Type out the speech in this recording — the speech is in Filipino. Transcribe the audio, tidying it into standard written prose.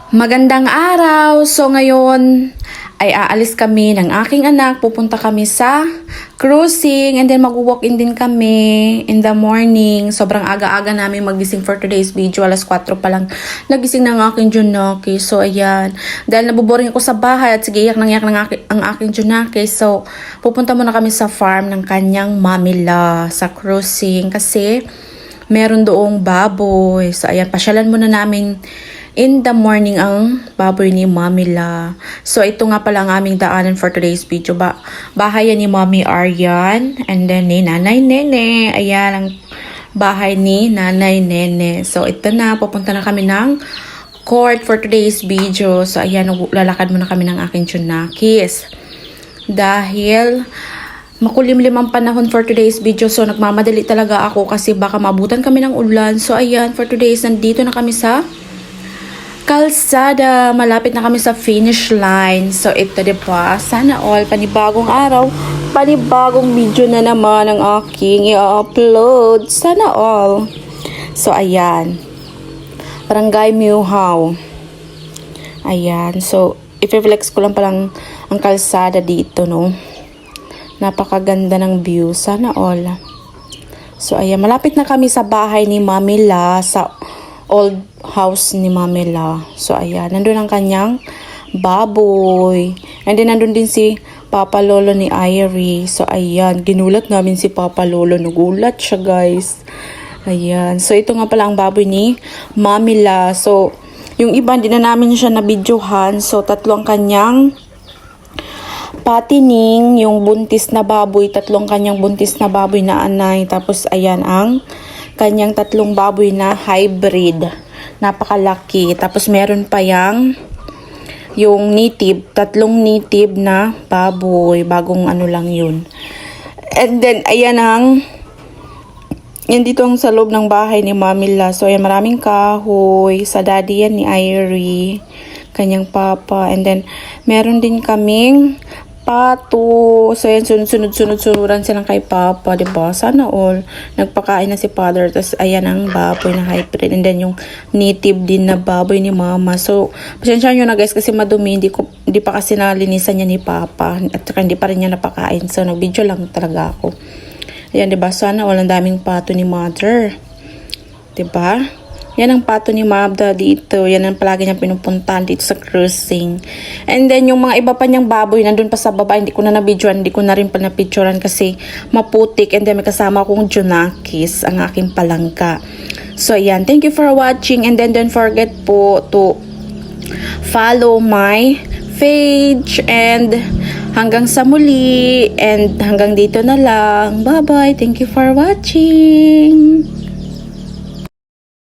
Magandang araw! So ngayon ay aalis kami ng aking anak. Pupunta kami sa cruising and then mag-walk-in din kami in the morning. Sobrang aga-aga namin magising for today's video. Alas 4 pa lang nagising ng aking Junaki. So ayan, dahil nabuboring ako sa bahay at sige iyak ang aking Junaki. So pupunta muna kami sa farm ng kanyang mamila sa cruising kasi meron doong baboy. So ayan, pasyalan muna namin in the morning ang baboy ni Mami La. So ito nga pala ang aming daanan for today's video. Bahay yan ni Mami Aryan and then ni Nanay Nene. Ayan ang bahay ni Nanay Nene. So ito na, pupunta na kami ng court for today's video. So ayan, lalakad muna kami ng aking Junakis. Dahil makulimlim ang panahon for today's video. So nagmamadali talaga ako kasi baka mabutan kami ng ulan. So ayan, for today's nandito na kami sa kalsada. Malapit na kami sa finish line. So ito diba, sana all, panibagong araw, panibagong video na naman ang aking i-upload. Sana all. So ayan, Barangay Muhaw. Ayan, so i-flex ko lang palang ang kalsada dito, no. Napakaganda ng view. Sana all. So ayan, malapit na kami sa bahay ni Mami La, sa old house ni Mami La. So ayan, nandun ang kanyang baboy. And then nandun din si Papa Lolo ni Irie. So ayan, ginulat namin si Papa Lolo. Nagulat siya, guys. Ayan, so ito nga pala ang baboy ni Mami La. So yung iba, hindi na namin siya nabidyohan. So tatlo ang kanyang patining, yung buntis na baboy, tatlong kanyang buntis na baboy na anay. Tapos ayan ang kanyang tatlong baboy na hybrid. Napakalaki. Tapos meron pa yung native, tatlong native na baboy. Bagong ano lang yun. And then ayan yan dito ang sa loob ng bahay ni Mami La. So ayan, maraming kahoy. Sa daddy yan ni Irie, kanyang papa. And then meron din kaming pato. So yan, sunod-sunuran silang kay Papa, diba? Sana all. Nagpakain na si Father. Tapos ayan ang baboy na hybrid. And then yung native din na baboy ni Mama. So pasensya nyo na, guys, kasi madumi. Hindi pa kasi nalinisan niya ni Papa. At saka hindi pa rin niya napakain. So nag-video lang talaga ako. Ayan, diba? Sana all, ang daming pato ni Mother. Diba? Yan ang pato ni Mabda dito. Yan ang palagi niyang pinupuntahan dito sa cruising. And then yung mga iba pa niyang baboy nandun pa sa baba. Hindi ko na nabidyoan. Hindi ko na rin pa napicturean kasi maputik. And then may kasama akong Junakis, ang aking palangka. So ayan, thank you for watching. And then don't forget po to follow my page. And hanggang sa muli. And hanggang dito na lang. Bye bye. Thank you for watching.